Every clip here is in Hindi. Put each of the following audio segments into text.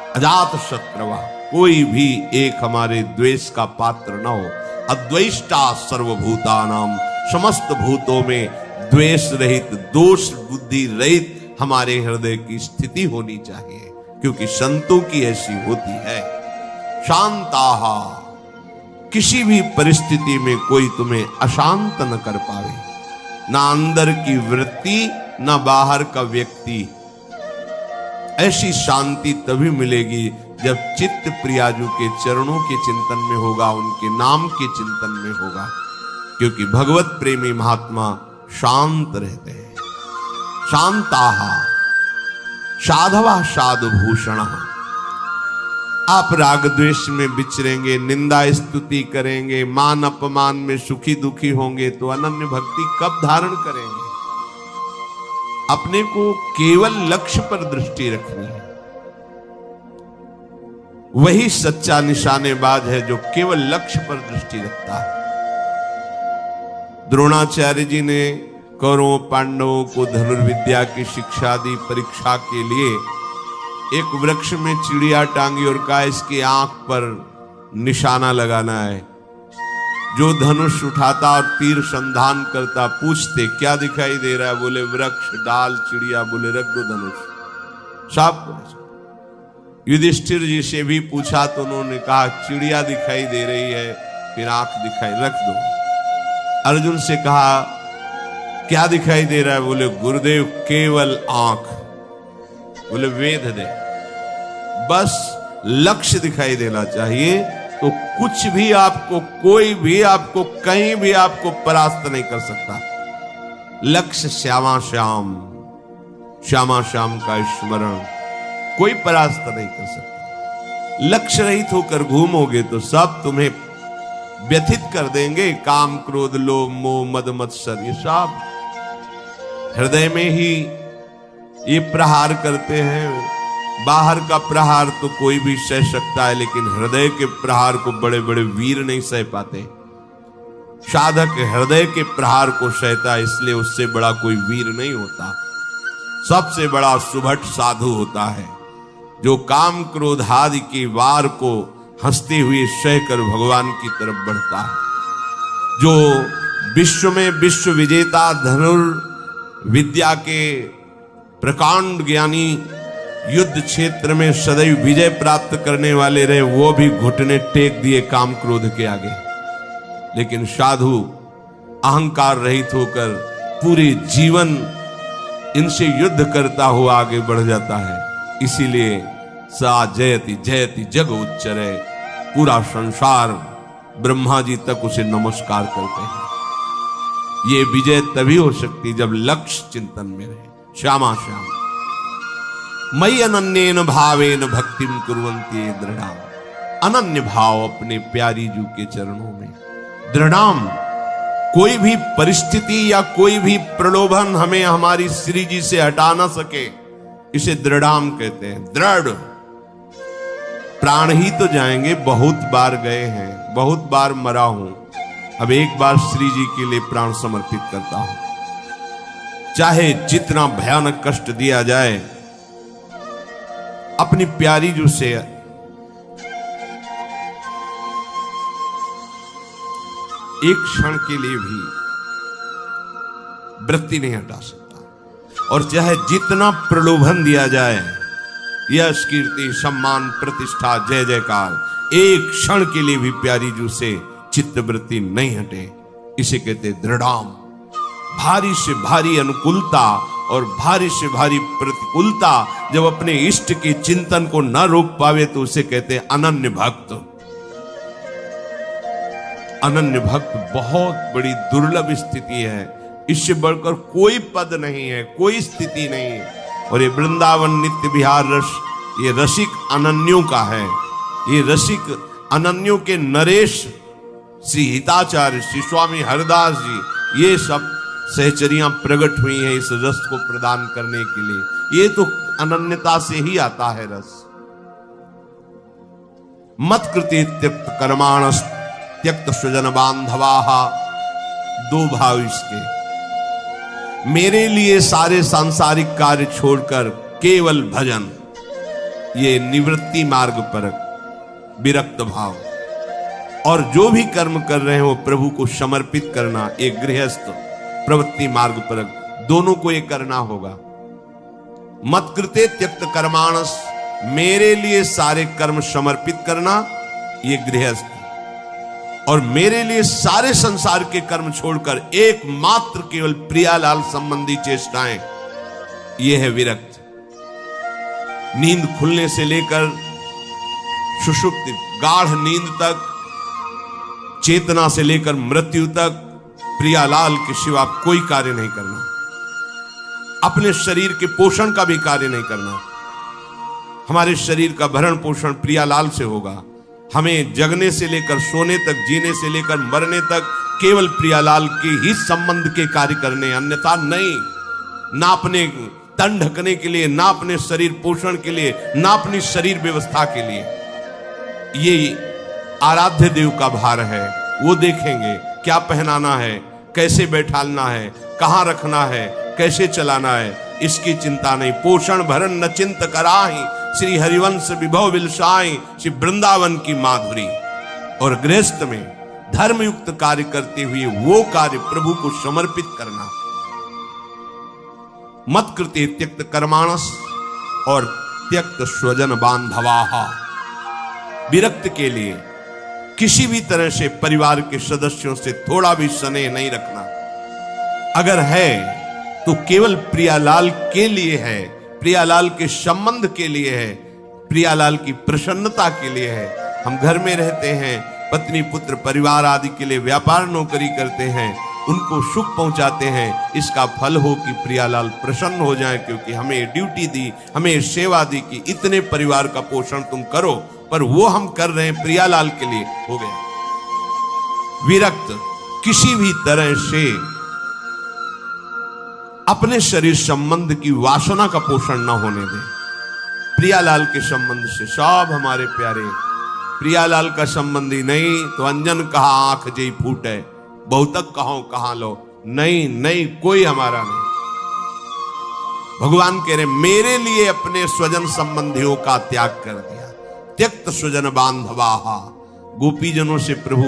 अजात शत्रवा, कोई भी एक हमारे द्वेष का पात्र न हो। अद्वेष्टा सर्वभूतानाम, समस्त भूतों में द्वेष रहित, दोष बुद्धि रहित हमारे हृदय की स्थिति होनी चाहिए, क्योंकि संतों की ऐसी होती है। शांताहा, किसी भी परिस्थिति में कोई तुम्हें अशांत न कर पावे, ना अंदर की वृत्ति ना बाहर का व्यक्ति। ऐसी शांति तभी मिलेगी जब चित्त प्रियाजू के चरणों के चिंतन में होगा, उनके नाम के चिंतन में होगा, क्योंकि भगवत प्रेमी महात्मा शांत रहते हैं। शांताहा साधवा साधुभूषण। आप राग द्वेष में विचरेंगे, निंदा स्तुति करेंगे, मान अपमान में सुखी दुखी होंगे तो अनन्य भक्ति कब धारण करेंगे? अपने को केवल लक्ष्य पर दृष्टि रखनी है। वही सच्चा निशानेबाज है जो केवल लक्ष्य पर दृष्टि रखता है। द्रोणाचार्य जी ने कौरवों पांडवों को धनुर्विद्या की शिक्षा दी। परीक्षा के लिए एक वृक्ष में चिड़िया टांगी और कहा इसकी आंख पर निशाना लगाना है। जो धनुष उठाता और तीर संधान करता, पूछते क्या दिखाई दे रहा है? बोले वृक्ष, डाल, चिड़िया। बोले रख दो धनुष। साफ। युधिष्ठिर जी से भी पूछा तो उन्होंने कहा चिड़िया दिखाई दे रही है, फिर आंख दिखाई, रख दो। अर्जुन से कहा क्या दिखाई दे रहा है? बोले गुरुदेव केवल आंख। बोले वेद दे। बस लक्ष्य दिखाई देना चाहिए, तो कुछ भी आपको, कोई भी आपको, कहीं भी आपको परास्त नहीं कर सकता। लक्ष्य श्यामा श्याम, श्यामा श्याम का स्मरण कोई परास्त नहीं कर सकता। लक्ष्य रहित होकर घूमोगे तो सब तुम्हें व्यथित कर देंगे। काम, क्रोध, लोभ, मोह, मद, मत्सर, ये सब हृदय में ही ये प्रहार करते हैं। बाहर का प्रहार तो कोई भी सह सकता है, लेकिन हृदय के प्रहार को बड़े बड़े वीर नहीं सह पाते। साधक हृदय के प्रहार को सहता है, इसलिए उससे बड़ा कोई वीर नहीं होता। सबसे बड़ा सुभट साधु होता है जो काम क्रोध आदि के वार को हंसते हुए सहकर भगवान की तरफ बढ़ता है। जो विश्व में विश्व विजेता धनुर्विद्या के प्रकांड ज्ञानी, युद्ध क्षेत्र में सदैव विजय प्राप्त करने वाले रहे, वो भी घुटने टेक दिए काम क्रोध के आगे। लेकिन साधु अहंकार रहित होकर पूरे जीवन इनसे युद्ध करता हुआ आगे बढ़ जाता है। इसीलिए सा जयति जयति जग उच्चरे, पूरा संसार ब्रह्मा जी तक उसे नमस्कार करते हैं। ये विजय तभी हो सकती जब लक्ष्य चिंतन में रहे। श्यामा श्याम मयि अनन्येन भावेन भक्तिम कुर्वन्ति दृढ़ाम। अनन्य भाव अपने प्यारी जू के चरणों में। दृढ़ाम, कोई भी परिस्थिति या कोई भी प्रलोभन हमें हमारी श्री जी से हटा ना सके, इसे दृढ़ाम कहते हैं। दृढ़। प्राण ही तो जाएंगे, बहुत बार गए हैं, बहुत बार मरा हूं, अब एक बार श्री जी के लिए प्राण समर्पित करता हूं। चाहे जितना भयानक कष्ट दिया जाए, अपनी प्यारी जू से एक क्षण के लिए भी वृत्ति नहीं हटा सकता। और चाहे जितना प्रलोभन दिया जाए, यश, कीर्ति, सम्मान, प्रतिष्ठा, जय जयकार, एक क्षण के लिए भी प्यारी जू से चित्तवृत्ति नहीं हटे, इसे कहते दृढ़ाम। भारी से भारी अनुकूलता और भारी से भारी प्रतिकूलता जब अपने इष्ट के चिंतन को न रोक पावे तो उसे कहते अनन्य भक्त। अनन्य भक्त बहुत बड़ी दुर्लभ स्थिति है। इससे बढ़कर कोई पद नहीं है, कोई स्थिति नहीं है। और ये वृंदावन नित्य विहार रस, ये रसिक अनन्यों का है। ये रसिक अनन्यों के नरेश श्री हिताचार्य, श्री स्वामी हरदास जी, ये सब सहचरियां प्रकट हुई हैं इस रस को प्रदान करने के लिए। ये तो अनन्यता से ही आता है रस। मत कृति त्यक्त कर्माणस त्यक्त स्वजन बांधवाहा, दो भाव इसके। मेरे लिए सारे सांसारिक कार्य छोड़कर केवल भजन, ये निवृत्ति मार्ग पर विरक्त भाव, और जो भी कर्म कर रहे हैं वो प्रभु को समर्पित करना, एक गृहस्थ प्रवृत्ति मार्ग पर, दोनों को ये करना होगा। मत कृते त्यक्त कर्माणस, मेरे लिए सारे कर्म समर्पित करना, ये गृहस्थ, और मेरे लिए सारे संसार के कर्म छोड़कर एकमात्र केवल प्रियालाल संबंधी चेष्टाएं, ये है विरक्त। नींद खुलने से लेकर सुषुप्ति गाढ़ नींद तक, चेतना से लेकर मृत्यु तक प्रियालाल के सिवा कोई कार्य नहीं करना। अपने शरीर के पोषण का भी कार्य नहीं करना। हमारे शरीर का भरण पोषण प्रियालाल से होगा। हमें जगने से लेकर सोने तक, जीने से लेकर मरने तक केवल प्रियालाल के ही संबंध के कार्य करने, अन्यथा नहीं। ना अपने तन ढकने के लिए, ना अपने शरीर पोषण के लिए, ना अपनी शरीर व्यवस्था के लिए। ये आराध्य देव का भार है, वो देखेंगे क्या पहनाना है, कैसे बैठालना है, कहां रखना है, कैसे चलाना है, इसकी चिंता नहीं। पोषण भरण न चिंत कराही, श्री हरिवंश विभव विलसाई, श्री वृंदावन की माधुरी। और गृहस्थ में धर्मयुक्त कार्य करते हुए वो कार्य प्रभु को समर्पित करना। मत कृते त्यक्त कर्माणस और त्यक्त स्वजन बांधवाहा, विरक्त के लिए किसी भी तरह से परिवार के सदस्यों से थोड़ा भी स्नेह नहीं रखना। अगर है तो केवल प्रियालाल के लिए है, प्रियालाल के संबंध के लिए है, प्रियालाल की प्रसन्नता के लिए है। हम घर में रहते हैं, पत्नी पुत्र परिवार आदि के लिए व्यापार नौकरी करते हैं, उनको सुख पहुंचाते हैं। इसका फल हो कि प्रियालाल प्रसन्न हो जाए, क्योंकि हमें ड्यूटी दी, हमें सेवा दी कि इतने परिवार का पोषण तुम करो, पर वो हम कर रहे हैं प्रियालाल के लिए, हो गया। विरक्त किसी भी तरह से अपने शरीर संबंध की वासना का पोषण न होने दे। प्रियालाल के संबंध से सब हमारे प्यारे, प्रियालाल का संबंधी नहीं तो अंजन कहा आंख जई फूटे, बहुतक कहो कहां लो, नहीं नहीं कोई हमारा नहीं। भगवान कह रहे मेरे लिए अपने स्वजन संबंधियों का त्याग कर दिया। त्यक्त स्वजन बांधवाहा, गोपीजनों से प्रभु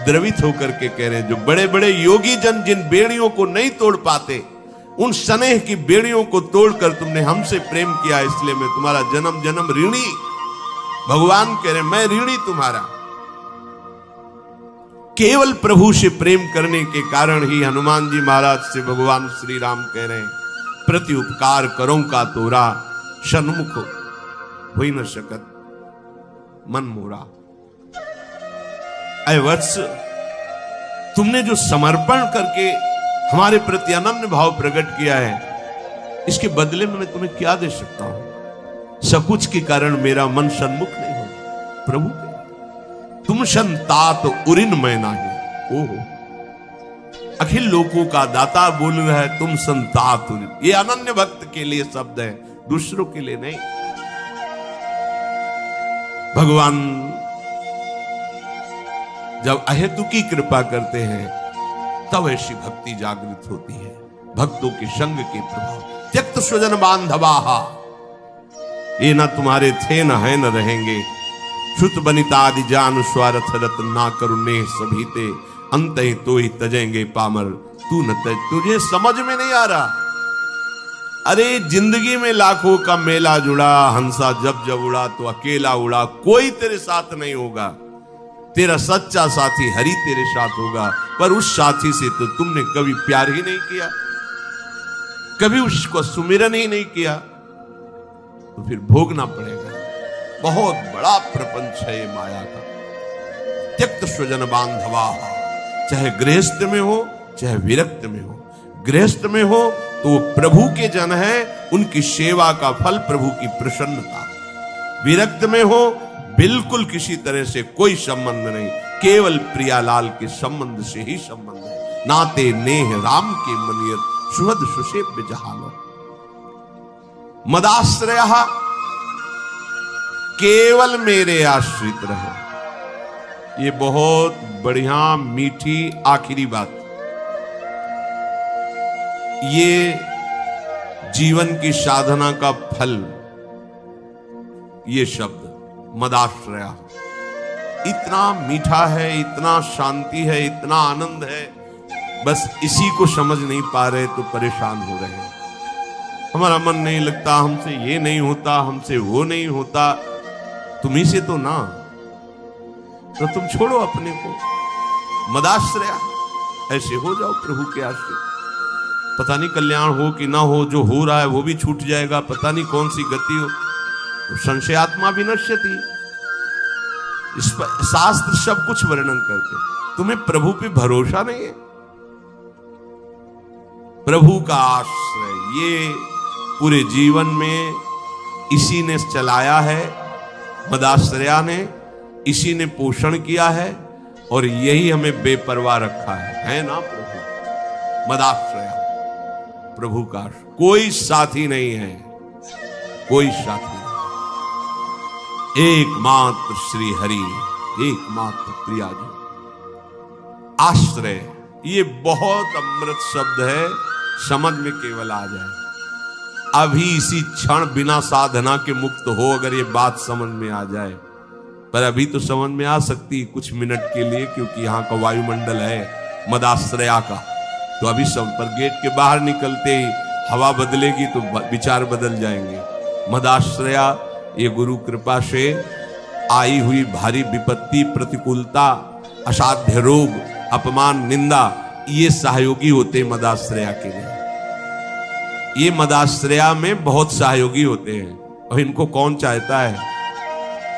द्रवित होकर के कह रहे हैं, जो बड़े बड़े योगी जन जिन बेड़ियों को नहीं तोड़ पाते, उन स्नेह की बेड़ियों को तोड़कर तुमने हमसे प्रेम किया, इसलिए मैं तुम्हारा जन्म जन्म ऋणी। भगवान कह रहे मैं ऋणी तुम्हारा। केवल प्रभु से प्रेम करने के कारण ही हनुमान जी महाराज से भगवान श्री राम कह रहे हैं, प्रति उपकार करो का तोरा, सन्मुख हो न सकत मन मोरा। अय वत्स, तुमने जो समर्पण करके हमारे प्रति अनन्य भाव प्रकट किया है, इसके बदले में मैं तुम्हें क्या दे सकता हूं। सकुच के कारण मेरा मन सन्मुख नहीं हो प्रभु के। तुम संतात उरिन मैं नाही। ओहो, अखिल लोकों का दाता बोल रहा है, तुम संतात उरिन। ये अनन्य भक्त के लिए शब्द है, दूसरों के लिए नहीं। भगवान जब अहेतुकी कृपा करते हैं तब ऐसी भक्ति जागृत होती है, भक्तों के संग के प्रभाव। त्यक्त स्वजन बांधवाहा, ये न तुम्हारे थे न है न रहेंगे। श्रुत बनिता आदि जान स्वार्थ रत्न ना करुणे सभी ते, अंत ही तो ही तजेंगे पामर तू न तज। तुझे समझ में नहीं आ रहा। अरे जिंदगी में लाखों का मेला जुड़ा, हंसा जब जब उड़ा तो अकेला उड़ा, कोई तेरे साथ नहीं होगा। तेरा सच्चा साथी हरि तेरे साथ होगा, पर उस साथी से तो तुमने कभी प्यार ही नहीं किया, कभी उसको सुमिरन ही नहीं किया, तो फिर भोगना पड़ेगा। बहुत बड़ा प्रपंच है ये माया का। त्यक्त स्वजन बांधवा, चाहे गृहस्थ में हो चाहे विरक्त में हो। गृहस्थ में हो तो प्रभु के जन है, उनकी सेवा का फल प्रभु की प्रसन्नता। विरक्त में हो बिल्कुल किसी तरह से कोई संबंध नहीं, केवल प्रियालाल के संबंध से ही संबंध है। नाते नेह राम के मनियत, सुहद सुसेव्य जहालो। मदाश्रय, केवल मेरे आश्रित रहे। ये बहुत बढ़िया मीठी आखिरी बात। ये जीवन की साधना का फल, ये शब्द मदाश्रया इतना मीठा है, इतना शांति है, इतना आनंद है, बस इसी को समझ नहीं पा रहे तो परेशान हो रहे हैं। हमारा मन नहीं लगता, हमसे ये नहीं होता, हमसे वो नहीं होता, तुम्ही से तो ना, तो तुम छोड़ो अपने को, मदाश्रया ऐसे हो जाओ प्रभु के आश्रित। पता नहीं कल्याण हो कि ना हो, जो हो रहा है वो भी छूट जाएगा, पता नहीं कौन सी गति हो। तो संशयात्मा विनश्यति, इस पर शास्त्र सब कुछ वर्णन करते। तुम्हें प्रभु पे भरोसा नहीं है, प्रभु का आश्रय ये पूरे जीवन में इसी ने चलाया है, मदाश्रया ने, इसी ने पोषण किया है और यही हमें बेपरवाह रखा है ना प्रभु। मदाश्रया प्रभु का कोई साथी नहीं है, कोई साथी नहीं, एकमात्र श्री हरि, एकमात्र प्रिया जी। आश्रय ये बहुत अमृत शब्द है, समझ में केवल आ जाए। अभी इसी क्षण बिना साधना के मुक्त हो, अगर ये बात समझ में आ जाए, पर अभी तो समझ में आ सकती कुछ मिनट के लिए, क्योंकि यहाँ का वायुमंडल है मदाश्रया का। तो अभी संपर्क गेट के बाहर निकलते ही हवा बदलेगी तो विचार बदल जाएंगे। मदाश्रया ये गुरु कृपा से आई हुई भारी विपत्ति, प्रतिकूलता, असाध्य रोग, अपमान, निंदा, ये सहयोगी होते मदाश्रया के लिए। ये मदाश्रया में बहुत सहयोगी होते हैं और इनको कौन चाहता है,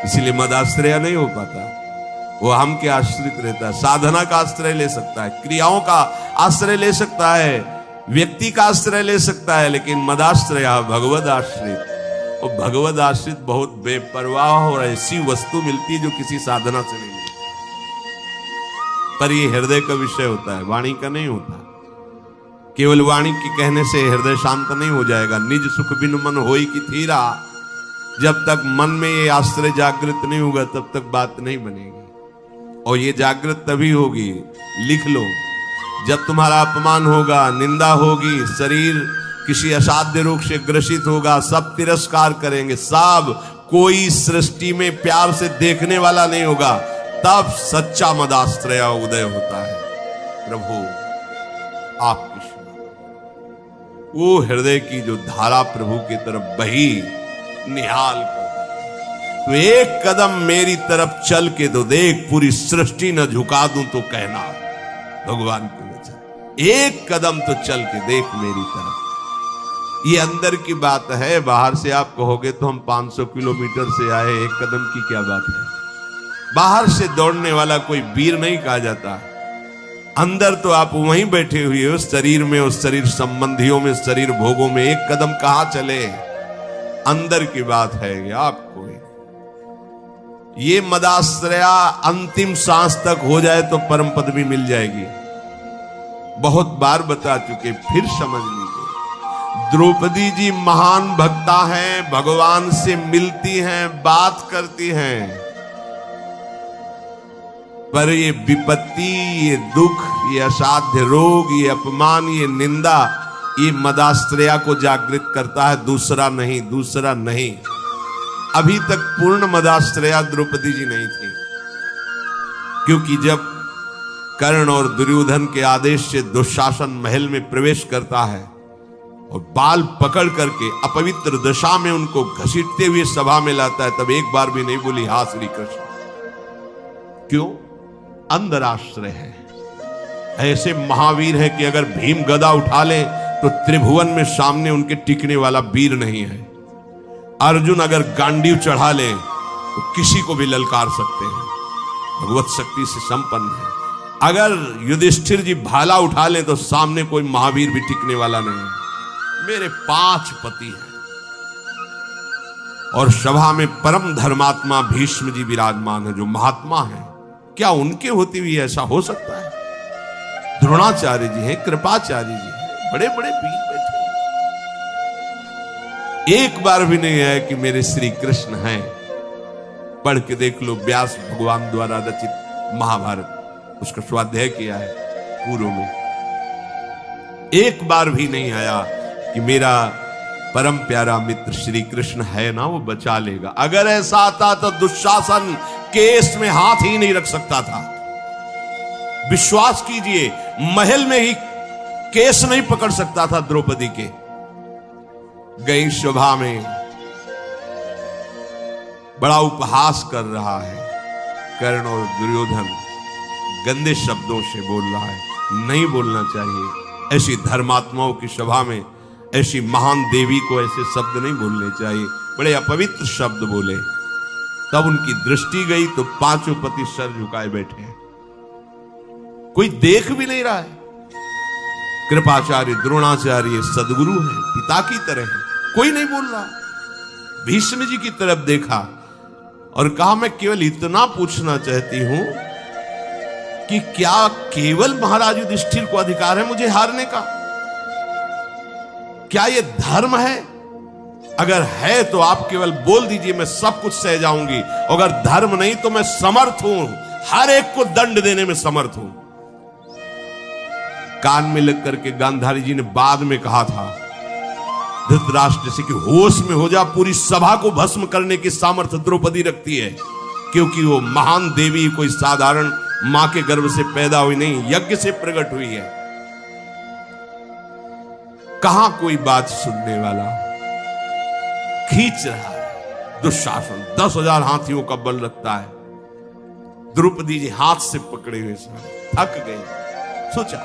इसलिए मदाश्रया नहीं हो पाता। वो हम के आश्रित रहता है, साधना का आश्रय ले सकता है, क्रियाओं का आश्रय ले सकता है, व्यक्ति का आश्रय ले सकता है, लेकिन मदाश्रया भगवद आश्रित, और भगवद आश्रित बहुत बेपरवाह और ऐसी वस्तु मिलती है जो किसी साधना से नहीं मिलती। पर ये हृदय का विषय होता है, वाणी का नहीं होता। केवल वाणी के कहने से हृदय शांत नहीं हो जाएगा। निज सुख बिन मन होई की थीरा, जब तक मन में ये आश्रय जागृत नहीं होगा तब तक बात नहीं बनेगी। और ये जागृत तभी होगी, लिख लो, जब तुम्हारा अपमान होगा, निंदा होगी, शरीर किसी असाध्य रोग से ग्रसित होगा, सब तिरस्कार करेंगे, सब, कोई सृष्टि में प्यार से देखने वाला नहीं होगा, तब सच्चा मदाश्रया उदय होता है। प्रभु आपकी वो हृदय की जो धारा प्रभु की तरफ बही, निहाल कर, तो एक कदम मेरी तरफ चल के तो देख, पूरी सृष्टि न झुका दूं तो कहना, भगवान के वचन, एक कदम तो चल के देख मेरी तरफ। ये अंदर की बात है, बाहर से आप कहोगे तो हम 500 किलोमीटर से आए, एक कदम की क्या बात है। बाहर से दौड़ने वाला कोई वीर नहीं कहा जाता, अंदर तो आप वहीं बैठे हुए हो, शरीर में, उस शरीर संबंधियों में, शरीर भोगों में, एक कदम कहां चले, अंदर की बात है आपको। ये मदाश्रया अंतिम सांस तक हो जाए तो परम पद भी मिल जाएगी। बहुत बार बता चुके, फिर समझ लीजिए। द्रौपदी जी महान भक्ता हैं, भगवान से मिलती हैं, बात करती हैं, पर ये विपत्ति, ये दुख, ये असाध्य रोग, ये अपमान, ये निंदा, ये मदाश्रया को जागृत करता है, दूसरा नहीं, दूसरा नहीं। अभी तक पूर्ण मदाश्रया द्रौपदी जी नहीं थी, क्योंकि जब कर्ण और दुर्योधन के आदेश से दुशासन महल में प्रवेश करता है और बाल पकड़ करके अपवित्र दशा में उनको घसीटते हुए सभा में लाता है, तब एक बार भी नहीं बोली हा श्री कृष्ण। क्यों? अंदर आश्रय है। ऐसे महावीर है कि अगर भीम गदा उठा ले तो त्रिभुवन में सामने उनके टिकने वाला वीर नहीं है। अर्जुन अगर गांडीव चढ़ा ले तो किसी को भी ललकार सकते हैं, भगवत शक्ति से संपन्न है। अगर युधिष्ठिर जी भाला उठा ले तो सामने कोई महावीर भी टिकने वाला नहीं है। मेरे 5 पति हैं और सभा में परम धर्मात्मा भीष्म जी विराजमान है, जो महात्मा हैं। क्या उनके होते हुए ऐसा हो सकता है? द्रोणाचार्य जी हैं, कृपाचार्य जी हैं, बड़े बड़े वीर बैठे। एक बार भी नहीं है कि मेरे श्री कृष्ण हैं। पढ़ के देख लो, व्यास भगवान द्वारा रचित महाभारत, उसका स्वाध्याय किया है पूर्व में। एक बार भी नहीं आया कि मेरा परम प्यारा मित्र श्री कृष्ण है ना, वो बचा लेगा। अगर ऐसा आता तो दुशासन केस में हाथ ही नहीं रख सकता था। विश्वास कीजिए, महल में ही केस नहीं पकड़ सकता था द्रौपदी के। गई सभा में बड़ा उपहास कर रहा है, कर्ण और दुर्योधन गंदे शब्दों से बोल रहा है, नहीं बोलना चाहिए। ऐसी धर्मात्माओं की सभा में ऐसी महान देवी को ऐसे शब्द नहीं बोलने चाहिए, बड़े अपवित्र शब्द बोले। तब उनकी दृष्टि गई तो पांचों पति सर झुकाए बैठे हैं, कोई देख भी नहीं रहा है। कृपाचार्य द्रोणाचार्य सदगुरु हैं, पिता की तरह हैं, कोई नहीं बोल रहा। भीष्म जी की तरफ देखा और कहा, मैं केवल इतना पूछना चाहती हूं कि क्या केवल महाराज युधिष्ठिर को अधिकार है मुझे हारने का? क्या यह धर्म है? अगर है तो आप केवल बोल दीजिए, मैं सब कुछ सह जाऊंगी। अगर धर्म नहीं तो मैं समर्थ हूं, हर एक को दंड देने में समर्थ हूं। कान में लग करके गांधारी जी ने बाद में कहा था धृतराष्ट्र से कि होश में हो जा, पूरी सभा को भस्म करने की सामर्थ्य द्रौपदी रखती है, क्योंकि वो महान देवी कोई साधारण मां के गर्भ से पैदा हुई नहीं, यज्ञ से प्रकट हुई है। कहां कोई बात सुनने वाला? खींच रहा है दुशासन, 10,000 हाथियों का बल रखता है। द्रौपदी जी हाथ से पकड़े हुए थक गई। सोचा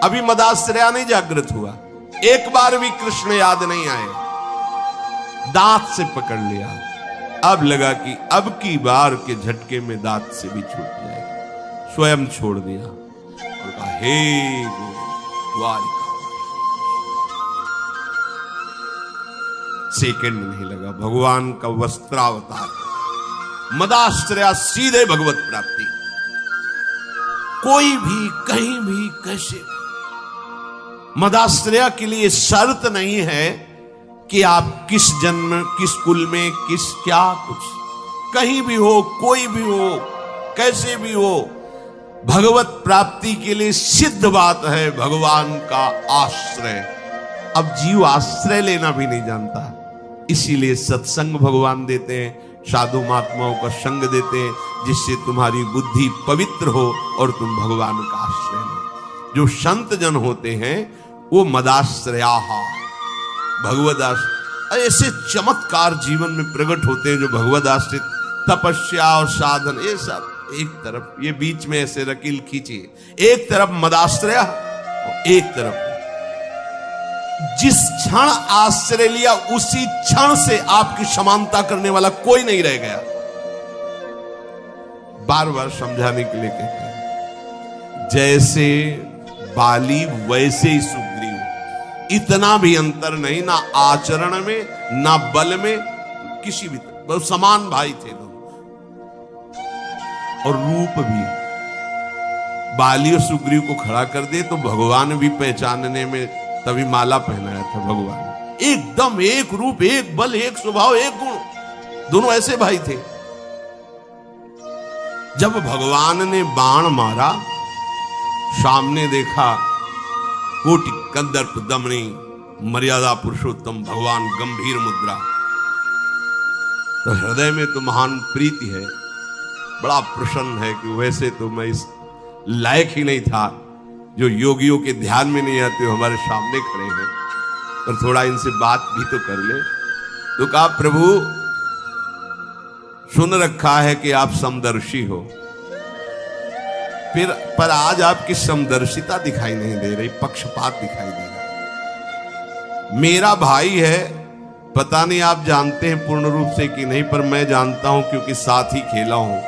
अभी मदाश्रया नहीं जागृत हुआ, एक बार भी कृष्ण याद नहीं आए, दांत से पकड़ लिया। अब लगा कि अब की बार के झटके में दांत से भी छूट जाएगा, स्वयं छोड़ दिया और कहा, हे द्वारिका। सेकंड नहीं लगा, भगवान का वस्त्रावतार, मदाश्रया सीधे भगवत प्राप्ति। कोई भी कहीं भी कैसे, मदाश्रया के लिए शर्त नहीं है कि आप किस जन्म, किस कुल में, किस क्या कुछ, कहीं भी हो, कोई भी हो, कैसे भी हो, भगवत प्राप्ति के लिए सिद्ध बात है भगवान का आश्रय। अब जीव आश्रय लेना भी नहीं जानता, इसीलिए सत्संग भगवान देते हैं, साधु महात्माओं का संग देते हैं, जिससे तुम्हारी बुद्धि पवित्र हो और तुम भगवान का आश्रय लो। जो संत जन होते हैं वो मदाश्रया, भगवदाश्रय, ऐसे चमत्कार जीवन में प्रकट होते हैं जो भगवदाश्रित, तपस्या और साधन, ये सब एक तरफ, ये बीच में ऐसे रकील खींचिए, एक तरफ मदाश्रया और एक तरफ जिस क्षण आश्रय लिया उसी क्षण से आपकी समानता करने वाला कोई नहीं रह गया। बार बार समझाने के लिए कहते हैं, जैसे बाली वैसे ही सुग्रीव, इतना भी अंतर नहीं, ना आचरण में ना बल में, किसी भी तरह समान भाई थे लोग। और रूप भी बाली और सुग्रीव को खड़ा कर दे तो भगवान भी पहचानने में, तभी माला पहनाया था भगवान, एकदम एक रूप, एक बल, एक स्वभाव, एक गुण, दोनों ऐसे भाई थे। जब भगवान ने बाण मारा, सामने देखा कोटि कंदर्प दमनी मर्यादा पुरुषोत्तम भगवान गंभीर मुद्रा, तो हृदय में तो महान प्रीति है, बड़ा प्रसन्न है कि वैसे तो मैं इस लायक ही नहीं था, जो योगियों के ध्यान में नहीं आते हमारे सामने खड़े हैं, और थोड़ा इनसे बात भी तो कर ले। तो कहा, प्रभु सुन रखा है कि आप समदर्शी हो, फिर पर आज आपकी समदर्शिता दिखाई नहीं दे रही, पक्षपात दिखाई दे रहा। मेरा भाई है, पता नहीं आप जानते हैं पूर्ण रूप से कि नहीं, पर मैं जानता हूं क्योंकि साथ ही खेला हूं।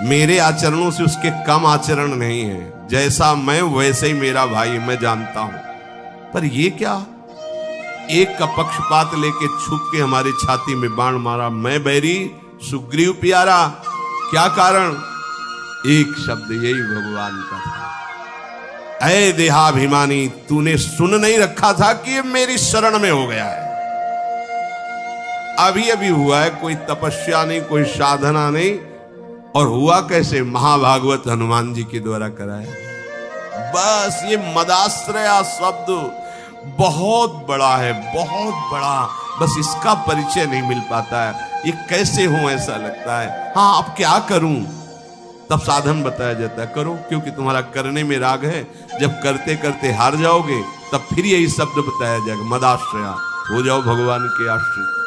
मेरे आचरणों से उसके कम आचरण नहीं है, जैसा मैं वैसे ही मेरा भाई, मैं जानता हूं। पर ये क्या, एक का पक्षपात लेके छुप के हमारी छाती में बाण मारा, मैं बैरी सुग्रीव प्यारा, क्या कारण? एक शब्द यही भगवान का था, ऐ देहाभिमानी, तूने सुन नहीं रखा था कि ये मेरी शरण में हो गया है। अभी अभी हुआ है, कोई तपस्या नहीं, कोई साधना नहीं, और हुआ कैसे? महाभागवत हनुमान जी के द्वारा कराया। बस ये मदाश्रया शब्द बहुत बड़ा है, बहुत बड़ा, बस इसका परिचय नहीं मिल पाता है। ये कैसे हो ऐसा लगता है। हाँ, अब क्या करूं? तब साधन बताया जाता है, करो, क्योंकि तुम्हारा करने में राग है। जब करते करते हार जाओगे तब फिर यही शब्द बताया जाएगा, मदाश्रया, हो जाओ भगवान के आश्रित।